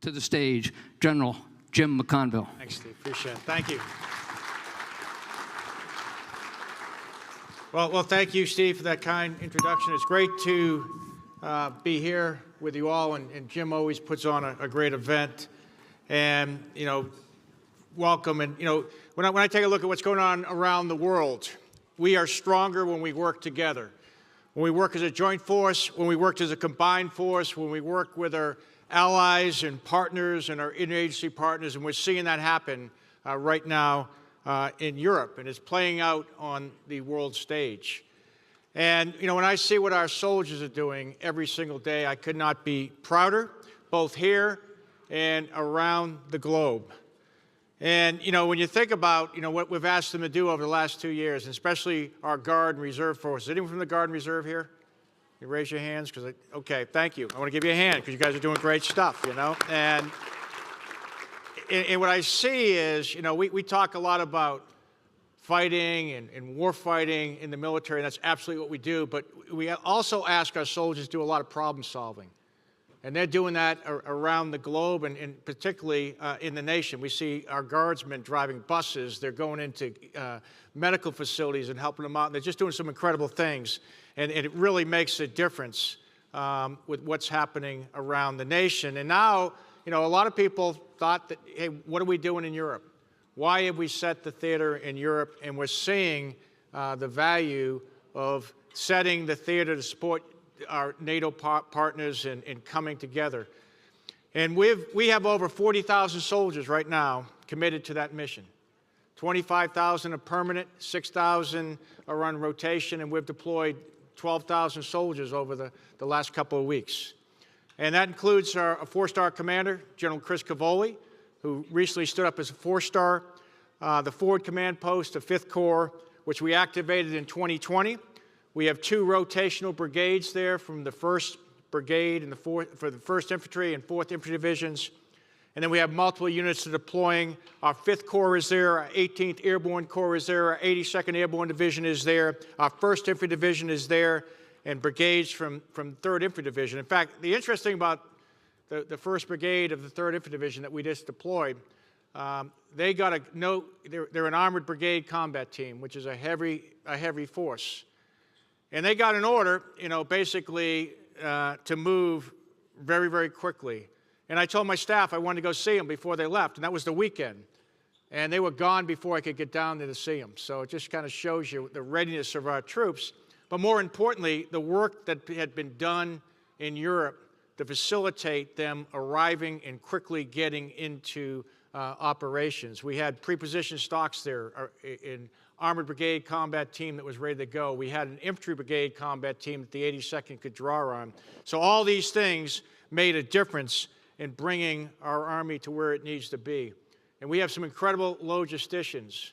to the stage General Jim McConville. Thanks, Steve. Appreciate it. Thank you. Well, thank you, Steve, for that kind introduction. It's great to be here with you all, and Jim always puts on a great event. And, welcome. And, when I take a look at what's going on around the world, we are stronger when we work together. When we work as a joint force, when we work as a combined force, when we work with our allies and partners and our interagency partners, and we're seeing that happen right now in Europe, and it's playing out on the world stage. And, when I see what our soldiers are doing every single day, I could not be prouder, both here and around the globe. And, when you think about, what we've asked them to do over the last 2 years, and especially our Guard and Reserve forces. Anyone from the Guard and Reserve here? You raise your hands, okay, thank you. I want to give you a hand, because you guys are doing great stuff, And what I see is, we talk a lot about fighting and war fighting in the military, and that's absolutely what we do, but we also ask our soldiers to do a lot of problem solving. And they're doing that around the globe, and particularly in the nation. We see our guardsmen driving buses. They're going into medical facilities and helping them out, and they're just doing some incredible things. And it really makes a difference with what's happening around the nation. And now, a lot of people thought that, hey, what are we doing in Europe? Why have we set the theater in Europe? And we're seeing the value of setting the theater to support our NATO partners and coming together. And we have over 40,000 soldiers right now committed to that mission. 25,000 are permanent, 6,000 are on rotation, and we've deployed 12,000 soldiers over the last couple of weeks. And that includes our four-star commander, General Chris Cavoli, who recently stood up as a four-star, the forward command post of 5th Corps, which we activated in 2020. We have 2 rotational brigades there from the 1st Brigade and for the 1st Infantry and 4th Infantry Divisions. And then we have multiple units deploying. Our 5th Corps is there, our 18th Airborne Corps is there, our 82nd Airborne Division is there, our 1st Infantry Division is there, and brigades from 3rd Infantry Division. In fact, the interesting about the 1st Brigade of the 3rd Infantry Division that we just deployed, they got a note. They're an armored brigade combat team, which is a heavy force. And they got an order, basically to move very, very quickly. And I told my staff I wanted to go see them before they left, and that was the weekend. And they were gone before I could get down there to see them. So it just kind of shows you the readiness of our troops. But more importantly, the work that had been done in Europe to facilitate them arriving and quickly getting into operations. We had pre-positioned stocks there, in Armored Brigade combat team that was ready to go. We had an Infantry Brigade combat team that the 82nd could draw on. So all these things made a difference in bringing our Army to where it needs to be. And we have some incredible logisticians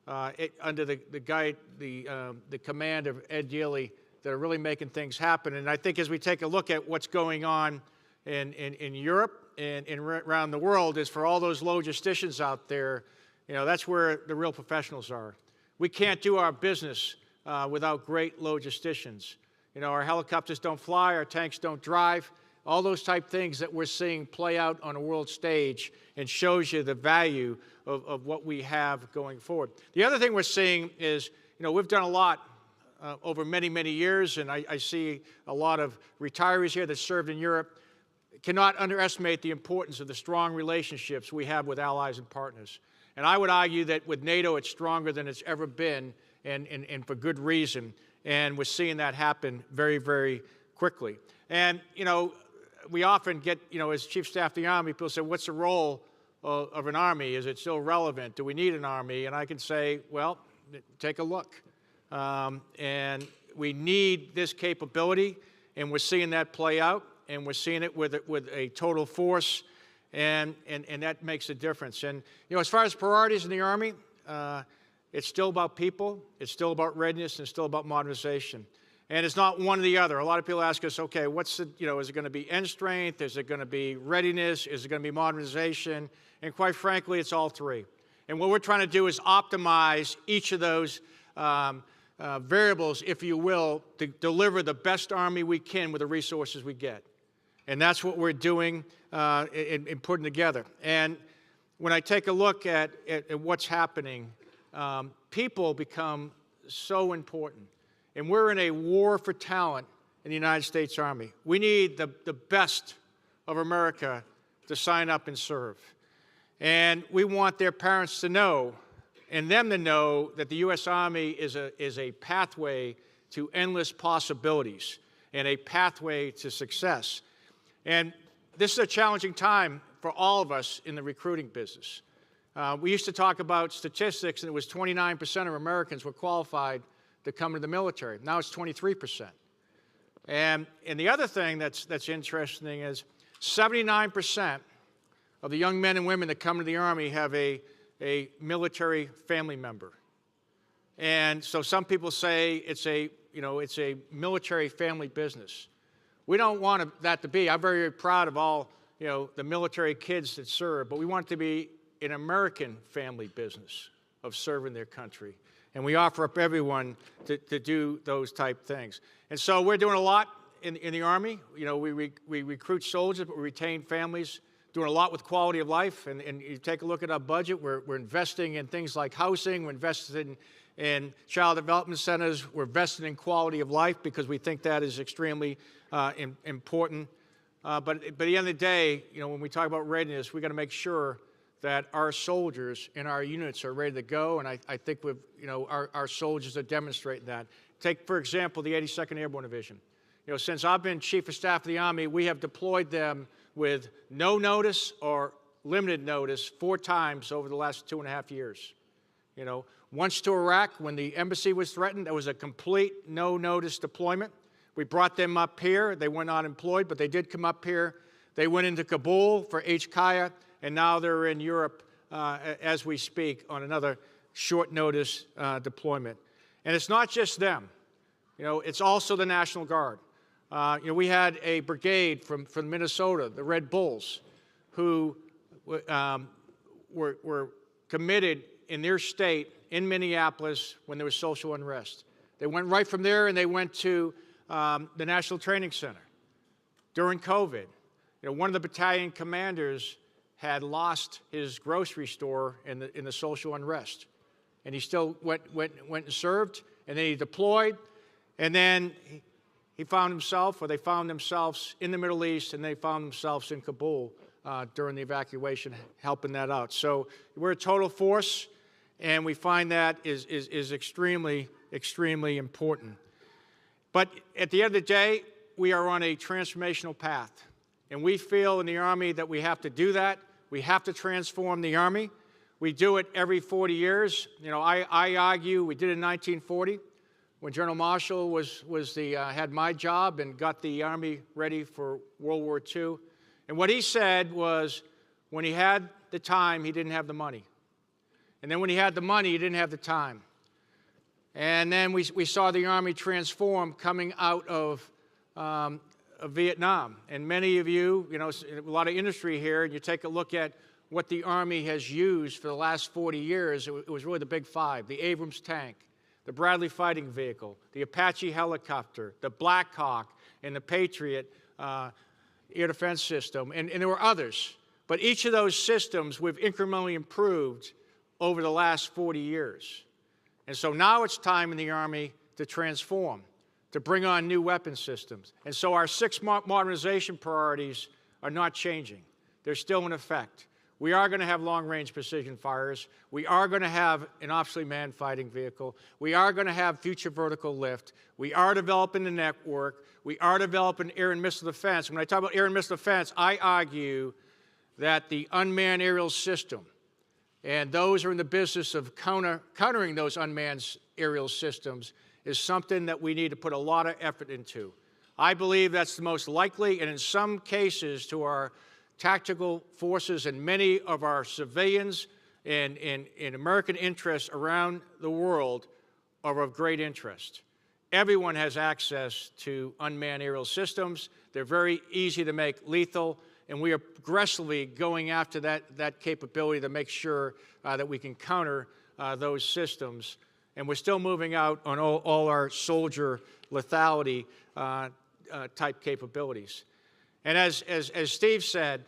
under the command of Ed Daly that are really making things happen. And I think as we take a look at what's going on in Europe and around the world, is for all those logisticians out there, that's where the real professionals are. We can't do our business without great logisticians. Our helicopters don't fly, our tanks don't drive, all those type things that we're seeing play out on a world stage, and shows you the value of what we have going forward. The other thing we're seeing is, we've done a lot over many, many years, and I see a lot of retirees here that served in Europe. Cannot underestimate the importance of the strong relationships we have with allies and partners. And I would argue that with NATO, it's stronger than it's ever been, and for good reason. And we're seeing that happen very, very quickly. And, we often get, as Chief Staff of the Army, people say, what's the role of an Army? Is it still relevant? Do we need an Army? And I can say, well, take a look. And we need this capability, and we're seeing that play out, and we're seeing it with a total force. And that makes a difference. And, as far as priorities in the Army, it's still about people, it's still about readiness, and it's still about modernization. And it's not one or the other. A lot of people ask us, okay, what's the, is it going to be end strength? Is it going to be readiness? Is it going to be modernization? And quite frankly, it's all three. And what we're trying to do is optimize each of those variables, if you will, to deliver the best Army we can with the resources we get. And that's what we're doing in putting together. And when I take a look at what's happening, people become so important. And we're in a war for talent in the United States Army. We need the best of America to sign up and serve. And we want their parents to know, and them to know, that the U.S. Army is a pathway to endless possibilities and a pathway to success. And this is a challenging time for all of us in the recruiting business. We used to talk about statistics, and it was 29% of Americans were qualified to come into the military. Now it's 23%. And the other thing that's interesting is 79% of the young men and women that come to the Army have a military family member. And so some people say it's a military family business. We don't want that to be. I'm very, very proud of all, the military kids that serve, but we want it to be an American family business of serving their country. And we offer up everyone to do those type things. And so we're doing a lot in the Army. We recruit soldiers, but we retain families, doing a lot with quality of life. And you take a look at our budget, we're investing in things like housing, we're investing in child development centers, we're investing in quality of life because we think that is extremely important. But at the end of the day, when we talk about readiness, we've got to make sure that our soldiers and our units are ready to go, and I think our soldiers are demonstrating that. Take, for example, the 82nd Airborne Division. Since I've been Chief of Staff of the Army, we have deployed them with no notice or limited notice 4 times over the last 2.5 years. Once to Iraq, when the embassy was threatened, it was a complete no-notice deployment. We brought them up here. They were not employed, but they did come up here. They went into Kabul for HKIA, and now they're in Europe as we speak on another short notice deployment. And it's not just them. It's also the National Guard. We had a brigade from Minnesota, the Red Bulls, who were committed in their state in Minneapolis when there was social unrest. They went right from there and they went to the National Training Center during COVID. One of the battalion commanders had lost his grocery store in the social unrest, and he still went and served, and then he deployed, and then he found himself, or they found themselves in the Middle East, and they found themselves in Kabul during the evacuation, helping that out. So we're a total force, and we find that is extremely, extremely important. But at the end of the day, we are on a transformational path, and we feel in the Army that we have to do that. We have to transform the Army. We do it every 40 years. I argue we did it in 1940 when General Marshall had my job and got the Army ready for World War II. And what he said was, when he had the time, he didn't have the money. And then when he had the money, he didn't have the time. And then we saw the Army transform coming out of Vietnam. And many of you, a lot of industry here, and you take a look at what the Army has used for the last 40 years, it was really the big 5: the Abrams tank, the Bradley fighting vehicle, the Apache helicopter, the Black Hawk, and the Patriot air defense system. And there were others. But each of those systems we've incrementally improved over the last 40 years. And so now it's time in the Army to transform, to bring on new weapon systems. And so our 6 modernization priorities are not changing. They're still in effect. We are going to have long-range precision fires. We are going to have an obsolete manned fighting vehicle. We are going to have future vertical lift. We are developing the network. We are developing air and missile defense. When I talk about air and missile defense, I argue that the unmanned aerial system, and those who are in the business of countering those unmanned aerial systems, is something that we need to put a lot of effort into. I believe that's the most likely, and in some cases, to our tactical forces and many of our civilians and American interests around the world are of great interest. Everyone has access to unmanned aerial systems. They're very easy to make lethal, and we are aggressively going after that capability to make sure that we can counter those systems. And we're still moving out on all our soldier lethality type capabilities. And as Steve said,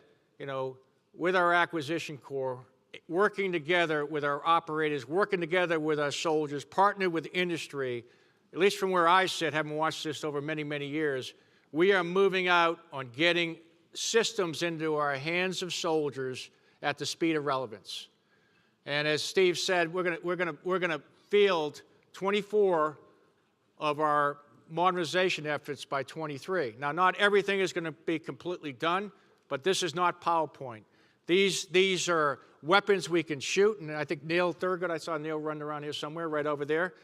with our acquisition corps, working together with our operators, working together with our soldiers, partnered with industry, at least from where I sit, having watched this over many, many years, we are moving out on getting systems into our hands of soldiers at the speed of relevance. And as Steve said, we're going to field 24 of our modernization efforts by 23. Now, not everything is going to be completely done, but this is not PowerPoint. These are weapons we can shoot, and I think Neil Thurgood, I saw Neil running around here somewhere, right over there.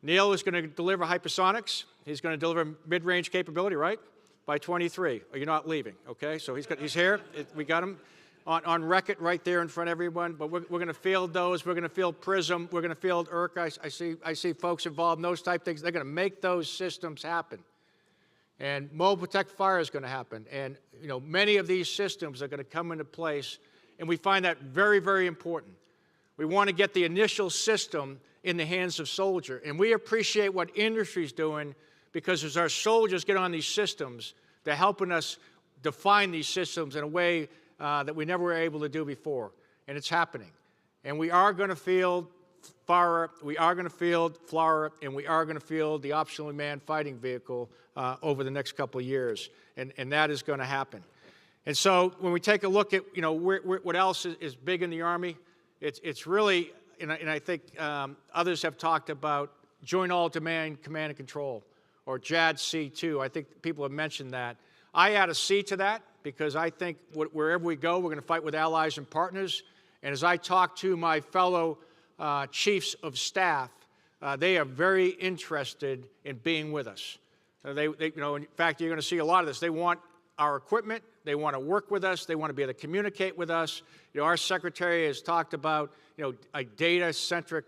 Neil is going to deliver hypersonics. He's going to deliver mid-range capability, right? By 23. Or you're not leaving, okay? So he's here. We got him on record right there in front of everyone. But we're going to field those. We're going to field PrSM. We're going to field ERC. I see folks involved in those type things. They're going to make those systems happen. And Mobile Protect Fire is going to happen. And many of these systems are going to come into place. And we find that very, very important. We want to get the initial system in the hands of soldiers. And we appreciate what industry's doing, because as our soldiers get on these systems, they're helping us define these systems in a way that we never were able to do before. And it's happening. And we are going to field FARA, we are going to field FLRAA, and we are going to field the Optionally Manned Fighting Vehicle over the next couple of years. And that is going to happen. And so when we take a look at what else is big in the Army, it's really, and I think others have talked about Joint All-Domain Command and Control, or JADC2. I think people have mentioned that. I add a C to that because I think wherever we go, we're going to fight with allies and partners. And as I talk to my fellow chiefs of staff, they are very interested in being with us. In fact, you're going to see a lot of this. They want our equipment. They want to work with us. They want to be able to communicate with us. Our secretary has talked about, a data-centric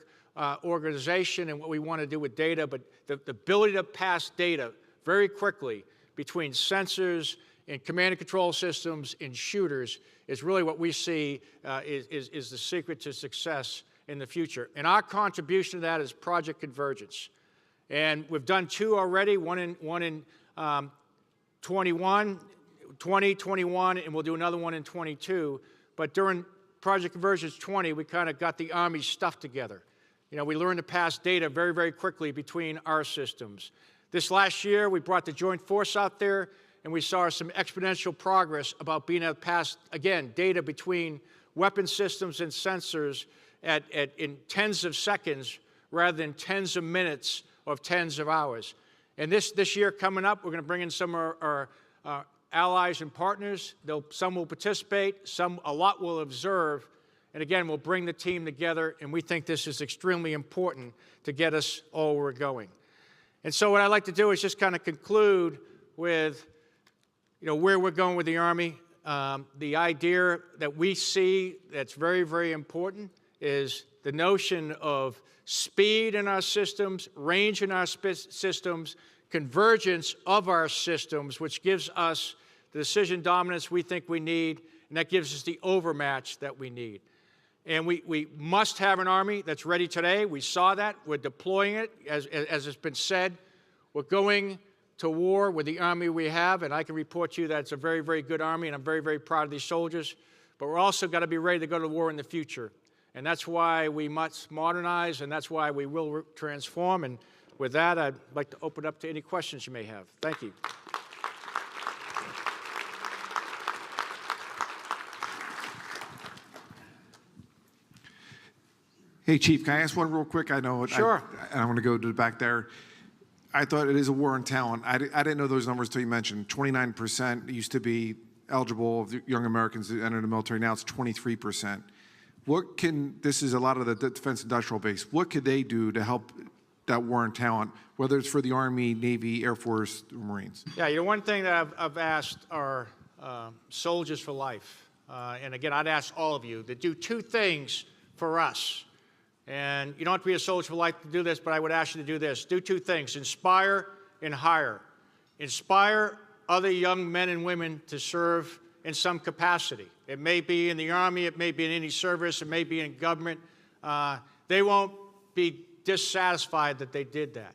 organization and what we want to do with data, but the ability to pass data very quickly between sensors and command and control systems and shooters is really what we see is the secret to success in the future. And our contribution to that is Project Convergence. And we've done 2 already, one in 2021, and we'll do another one in 22. But during Project Convergence 20, we kind of got the Army's stuff together. We learned to pass data very, very quickly between our systems. This last year, we brought the Joint Force out there, and we saw some exponential progress about being able to pass, again, data between weapon systems and sensors in tens of seconds rather than tens of minutes or tens of hours. And this year coming up, we're going to bring in some of our allies and partners. Some will participate, a lot will observe, and again, we'll bring the team together, and we think this is extremely important to get us all where we're going. And so what I'd like to do is just kind of conclude with, where we're going with the Army. The idea that we see that's very, very important is the notion of speed in our systems, range in our systems, convergence of our systems, which gives us the decision dominance we think we need, and that gives us the overmatch that we need. And we must have an Army that's ready today. We saw that. We're deploying it. As has been said, we're going to war with the Army we have, and I can report to you that it's a very, very good Army, and I'm very, very proud of these soldiers. But we're also got to be ready to go to war in the future. And that's why we must modernize, and that's why we will transform. And with that, I'd like to open up to any questions you may have. Thank you. Hey, Chief, can I ask one real quick? I know. Sure. I want to go to the back there. I thought it is a war on talent. I didn't know those numbers until you mentioned 29% used to be eligible of young Americans that enter the military. Now it's 23%. This is a lot of the defense industrial base. What could they do to help that war on talent, whether it's for the Army, Navy, Air Force, or Marines? Yeah, one thing that I've asked our soldiers for life, and again, I'd ask all of you to do 2 things for us. And you don't have to be a soldier for life to do this, but I would ask you to do this. Do 2 things: inspire and hire. Inspire other young men and women to serve in some capacity. It may be in the Army, it may be in any service, it may be in government. They won't be dissatisfied that they did that.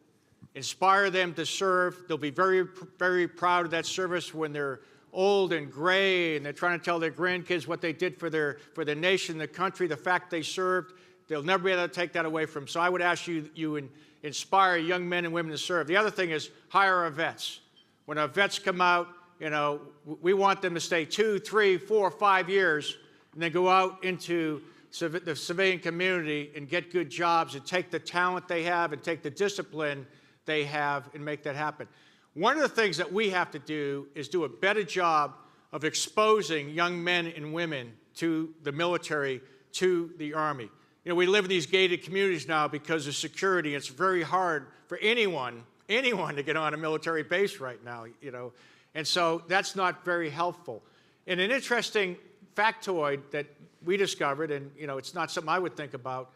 Inspire them to serve. They'll be very, very proud of that service when they're old and gray, and they're trying to tell their grandkids what they did for their nation, the country, the fact they served. They'll never be able to take that away from them. So I would ask you inspire young men and women to serve. The other thing is hire our vets. When our vets come out, you know, we want them to stay 2, 3, 4, 5 years, and then go out into the civilian community and get good jobs and take the talent they have and take the discipline they have and make that happen. One of the things that we have to do is do a better job of exposing young men and women to the military, to the Army. You know, we live in these gated communities now because of security. It's very hard for anyone to get on a military base right now, you know. And so that's not very helpful. And an interesting factoid that we discovered, and you know, it's not something I would think about,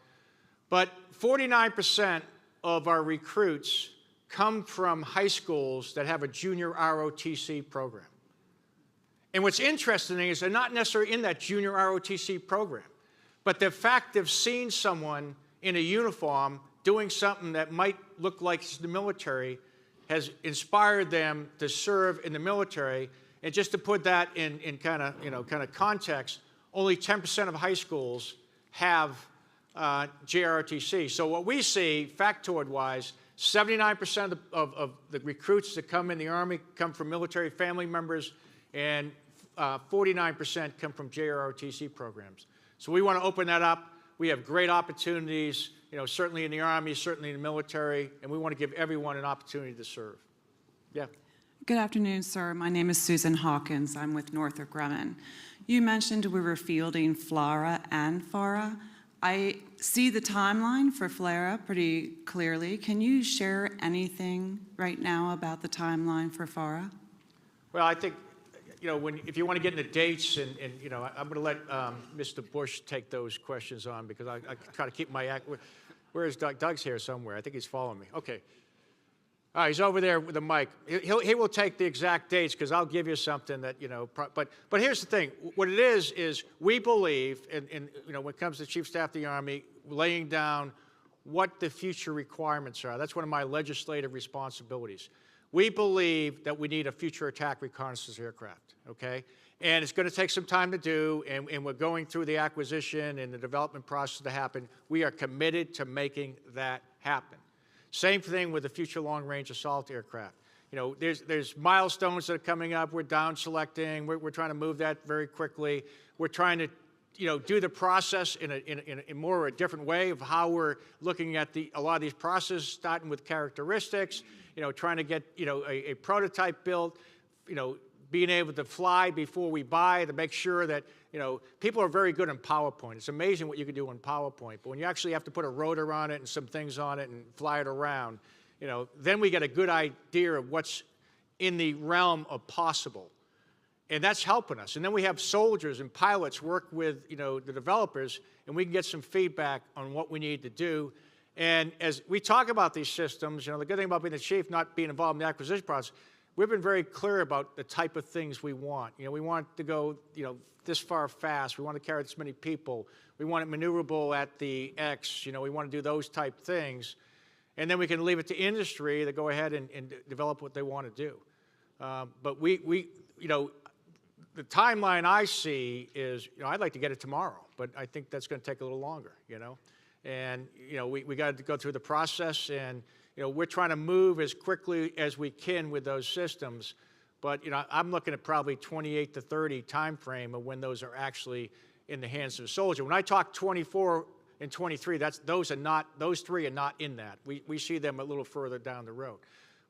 but 49% of our recruits come from high schools that have a junior ROTC program. And what's interesting is they're not necessarily in that junior ROTC program, but the fact they've seen someone in a uniform doing something that might look like it's the military has inspired them to serve in the military. And just to put that in kind of context, only 10% of high schools have JROTC. So what we see, factoid-wise, 79% of the recruits that come in the Army come from military family members, and 49% come from JROTC programs. So we want to open that up. We have great opportunities, you know, certainly in the Army, certainly in the military, and we want to give everyone an opportunity to serve. Yeah. Good afternoon, sir. My name is Susan Hawkins. I'm with Northrop Grumman. You mentioned we were fielding FLRAA and FARA. I see the timeline for FLRAA pretty clearly. Can you share anything right now about the timeline for FARA? Well, I think, you know, if you want to get into dates, and you know, I'm going to let Mr. Bush take those questions on, because I try to keep my act. Where is Doug? Doug's here somewhere. I think he's following me. Okay. All right, he's over there with the mic. He will take the exact dates, because I'll give you something that, you know, but here's the thing. What it is we believe, in you know, when it comes to Chief Staff of the Army, laying down what the future requirements are. That's one of my legislative responsibilities. We believe that we need a future attack reconnaissance aircraft, okay? And it's going to take some time to do, and we're going through the acquisition and the development process to happen. We are committed to making that happen. Same thing with the future long-range assault aircraft. You know, there's milestones that are coming up. We're down selecting. We're trying to move that very quickly. We're trying to, you know, do the process in a more a different way of how we're looking at a lot of these processes, starting with characteristics, you know, trying to get, you know, a prototype built, you know, being able to fly before we buy, to make sure that, you know, people are very good in PowerPoint. It's amazing what you can do in PowerPoint, but when you actually have to put a rotor on it and some things on it and fly it around, you know, then we get a good idea of what's in the realm of possible. And that's helping us. And then we have soldiers and pilots work with, you know, the developers, and we can get some feedback on what we need to do. And as we talk about these systems, you know, the good thing about being the chief, not being involved in the acquisition process, we've been very clear about the type of things we want. You know, we want to go, you know, this far fast. We want to carry this many people. We want it maneuverable at the X. You know, we want to do those type things. And then we can leave it to industry to go ahead and develop what they want to do. But we, you know, the timeline I see is, you know, I'd like to get it tomorrow, but I think that's going to take a little longer, you know. And, you know, we got to go through the process, and, you know, we're trying to move as quickly as we can with those systems. But, you know, I'm looking at probably 28 to 30 time frame of when those are actually in the hands of the soldier. When I talk 24 and 23, those three are not in that. We see them a little further down the road.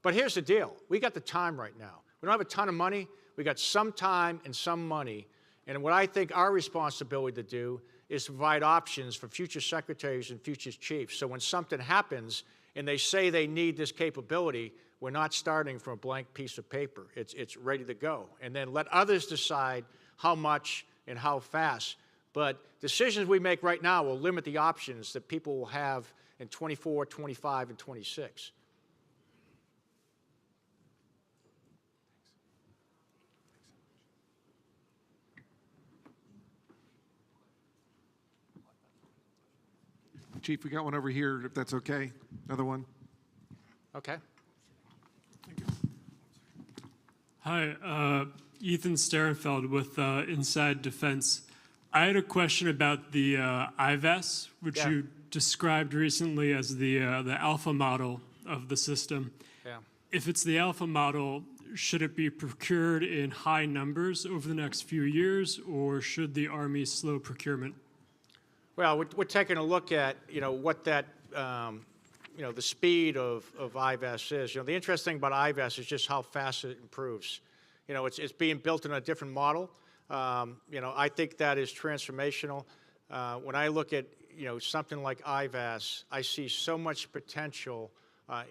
But here's the deal. We got the time right now. We don't have a ton of money. We got some time and some money. And what I think our responsibility to do is to provide options for future secretaries and future chiefs. So when something happens and they say they need this capability, we're not starting from a blank piece of paper. It's ready to go. And then let others decide how much and how fast. But decisions we make right now will limit the options that people will have in 24, 25, and 26. Chief, we got one over here, if that's okay. Another one. Okay. Hi, Ethan Sterenfeld with Inside Defense. I had a question about the IVAS, which Yeah. you described recently as the alpha model of the system. Yeah. If it's the alpha model, should it be procured in high numbers over the next few years, or should the Army slow procurement? Well, we're taking a look at, what that, the speed of IVAS is. The interesting about IVAS is just how fast it improves. It's being built in a different model. I think that is transformational. When I look at, something like IVAS, I see so much potential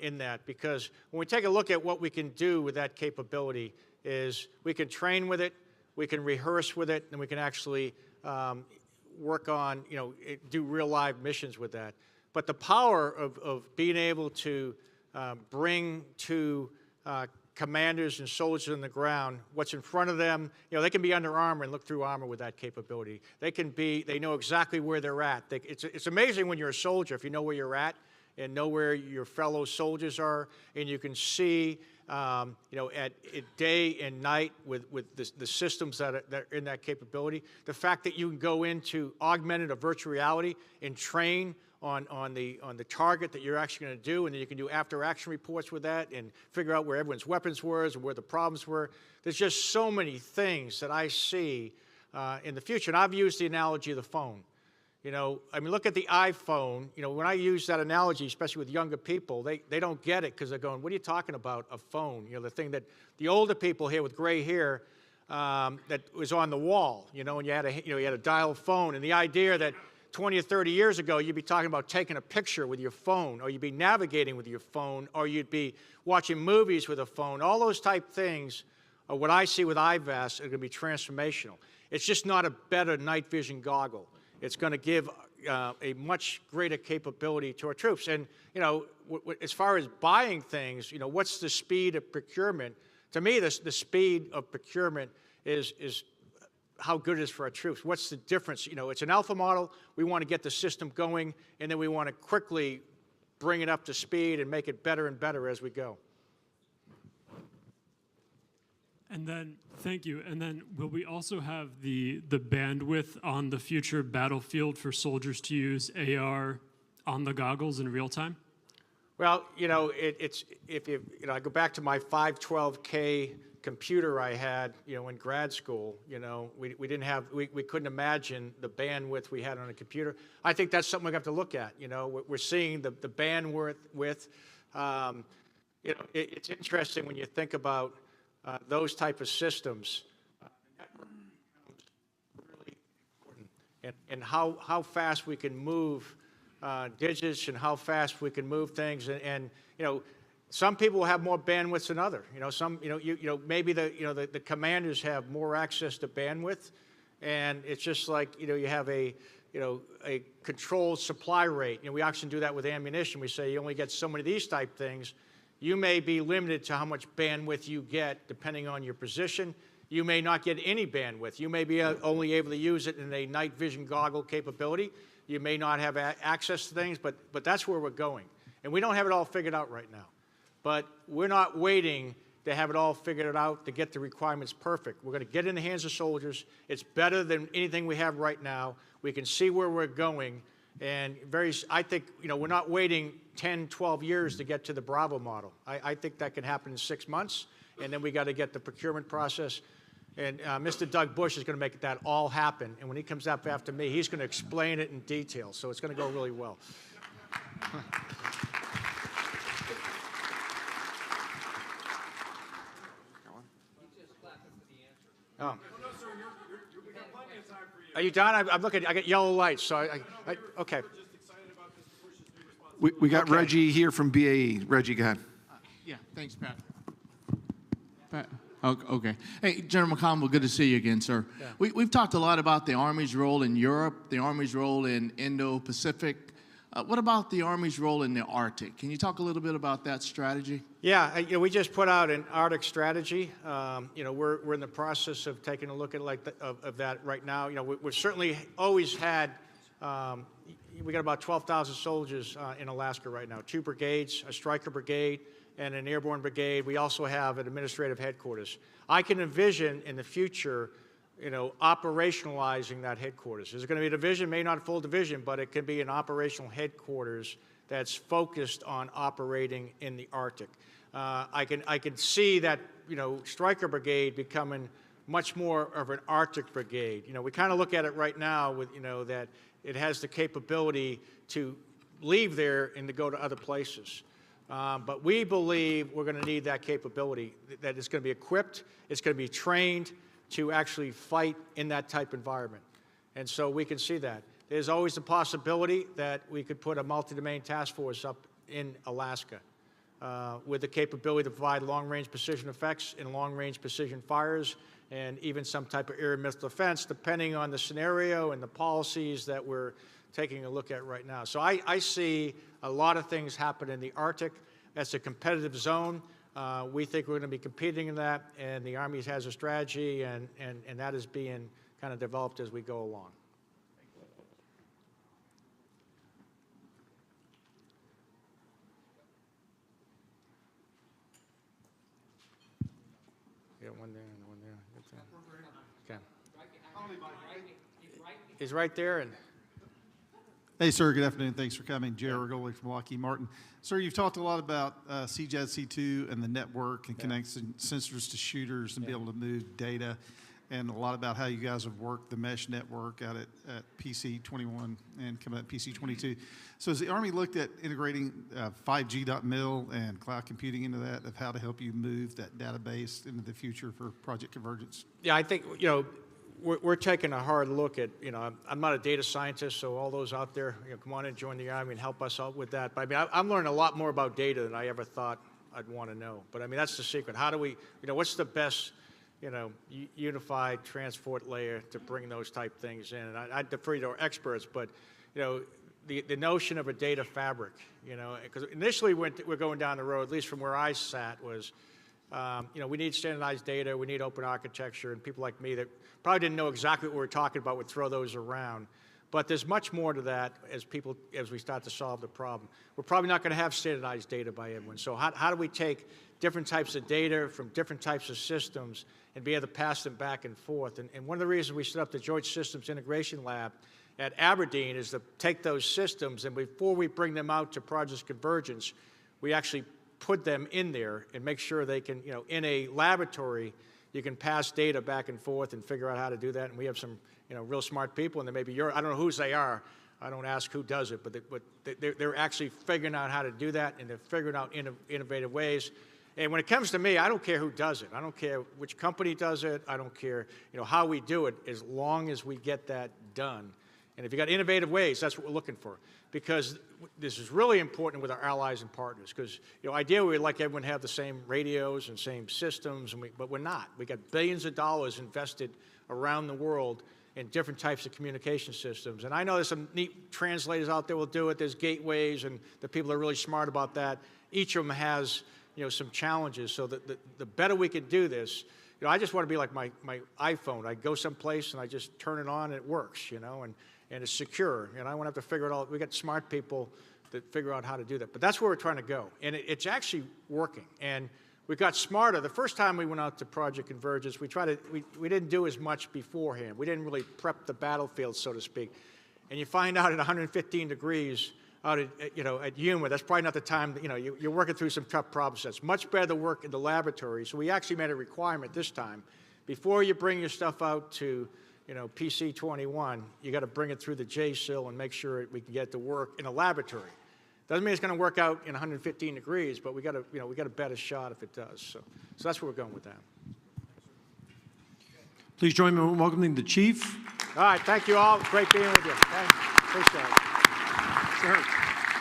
in that, because when we take a look at what we can do with that capability is we can train with it, we can rehearse with it, and we can actually work on, do real live missions with that. But the power of being able to bring to commanders and soldiers on the ground what's in front of them, they can be under armor and look through armor with that capability. They know exactly where they're at. It's amazing when you're a soldier, if you know where you're at and know where your fellow soldiers are, and you can see, at day and night with the systems that are in that capability. The fact that you can go into augmented or virtual reality and train on the target that you're actually going to do, and then you can do after-action reports with that and figure out where everyone's weapons were and where the problems were. There's just so many things that I see in the future, and I've used the analogy of the phone. Look at the iPhone. When I use that analogy, especially with younger people, they don't get it because they're going, what are you talking about, a phone? The thing that the older people here with gray hair that was on the wall, and you had a dial phone, and the idea that 20 or 30 years ago, you'd be talking about taking a picture with your phone, or you'd be navigating with your phone, or you'd be watching movies with a phone. All those type things are what I see with IVAS are going to be transformational. It's just not a better night vision goggle. It's going to give a much greater capability to our troops. And, as far as buying things, what's the speed of procurement? To me, the speed of procurement is how good it is for our troops. What's the difference? It's an alpha model. We want to get the system going, and then we want to quickly bring it up to speed and make it better and better as we go. And then, thank you. And then, will we also have the bandwidth on the future battlefield for soldiers to use AR on the goggles in real time? Well, I go back to my 512K computer I had, in grad school. We didn't have, we couldn't imagine the bandwidth we had on a computer. I think that's something we have to look at. We're seeing the bandwidth with. It's interesting when you think about those type of systems. Really important, and how fast we can move digits and how fast we can move things, and some people have more bandwidth than others. Maybe the commanders have more access to bandwidth, and it's just like you have a controlled supply rate. We actually do that with ammunition. We say you only get so many of these type things. You may be limited to how much bandwidth you get depending on your position. You may not get any bandwidth. You may be only able to use it in a night vision goggle capability. You may not have access to things, but that's where we're going. And we don't have it all figured out right now. But we're not waiting to have it all figured out to get the requirements perfect. We're going to get in the hands of soldiers. It's better than anything we have right now. We can see where we're going. And I think, we're not waiting 10, 12 years to get to the Bravo model. I think that can happen in 6 months, and then we got to get the procurement process. And Mr. Doug Bush is going to make that all happen. And when he comes up after me, he's going to explain it in detail. So it's going to go really well. Oh. Are you done? I'm looking. I got yellow lights, so okay. We got Okay. Reggie here from BAE. Reggie, go ahead. Yeah, thanks, Pat. Okay. Hey, General McConville, good to see you again, sir. Yeah. We've talked a lot about the Army's role in Europe, the Army's role in Indo-Pacific. What about the Army's role in the Arctic? Can you talk a little bit about that strategy? Yeah, we just put out an Arctic strategy. We're in the process of taking a look at of that right now. We've certainly always had. We got about 12,000 soldiers in Alaska right now. 2 brigades, a Stryker brigade, and an airborne brigade. We also have an administrative headquarters. I can envision in the future, operationalizing that headquarters. There's going to be a division, may not a full division, but it can be an operational headquarters that's focused on operating in the Arctic. I can see that, Stryker Brigade becoming much more of an Arctic brigade. We kind of look at it right now with, that it has the capability to leave there and to go to other places. But we believe we're going to need that capability, that it's going to be equipped, it's going to be trained to actually fight in that type environment. And so we can see that. There's always the possibility that we could put a multi-domain task force up in Alaska with the capability to provide long-range precision effects and long-range precision fires and even some type of air missile defense, depending on the scenario and the policies that we're taking a look at right now. So I see a lot of things happen in the Arctic. That's a competitive zone. We think we're going to be competing in that, and the Army has a strategy, and that is being kind of developed as we go along. Yeah, one there and one there. Okay. He's right there, and Hey, sir. Good afternoon. Thanks for coming. Jerry Rigoli from Lockheed Martin. Sir, you've talked a lot about CJADC2 and the network and connecting sensors to shooters and be able to move data, and a lot about how you guys have worked the mesh network out at PC-21 and coming at PC-22. So has the Army looked at integrating 5G.mil and cloud computing into that, of how to help you move that database into the future for Project Convergence? yeah, I think, we're taking a hard look at, I'm not a data scientist, so all those out there, come on and join the Army and help us out with that. But I mean, I'm learning a lot more about data than I ever thought I'd want to know. But I mean, that's the secret. How do we, what's the best, unified transport layer to bring those type things in? And I defer to our experts, but, the notion of a data fabric, because initially we're going down the road, at least from where I sat, was, we need standardized data, we need open architecture, and people like me that probably didn't know exactly what we were talking about would throw those around. But there's much more to that as we start to solve the problem. We're probably not going to have standardized data by everyone. So how do we take different types of data from different types of systems and be able to pass them back and forth? And one of the reasons we set up the Joint Systems Integration Lab at Aberdeen is to take those systems, and before we bring them out to Project Convergence, we actually put them in there and make sure they can, in a laboratory, you can pass data back and forth and figure out how to do that. And we have some, real smart people, and they may be I don't know whose they are. I don't ask who does it, but they're actually figuring out how to do that, and they're figuring out innovative ways. And when it comes to me, I don't care who does it. I don't care which company does it. I don't care, how we do it, as long as we get that done. And if you got innovative ways, that's what we're looking for. Because this is really important with our allies and partners. Because, ideally, we'd like everyone to have the same radios and same systems, but we're not. We got billions of dollars invested around the world in different types of communication systems. And I know there's some neat translators out there will do it. There's gateways, and the people are really smart about that. Each of them has, some challenges. So the better we can do this, I just want to be like my iPhone. I go someplace and I just turn it on and it works, and it's secure. And I won't have to figure it out. We got smart people that figure out how to do that. But that's where we're trying to go. And it's actually working. And we got smarter. The first time we went out to Project Convergence, we didn't do as much beforehand. We didn't really prep the battlefield, so to speak. And you find out at 115 degrees out at Yuma, that's probably not the time, you're working through some tough problem sets. Much better to work in the laboratory. So we actually made a requirement this time. Before you bring your stuff out to PC-21, you got to bring it through the JSIL and make sure we can get it to work in a laboratory. Doesn't mean it's going to work out in 115 degrees, but we got a better shot if it does. So that's where we're going with that. Please join me in welcoming the Chief. All right, thank you all. Great being with you. Thanks. Appreciate it. Sir.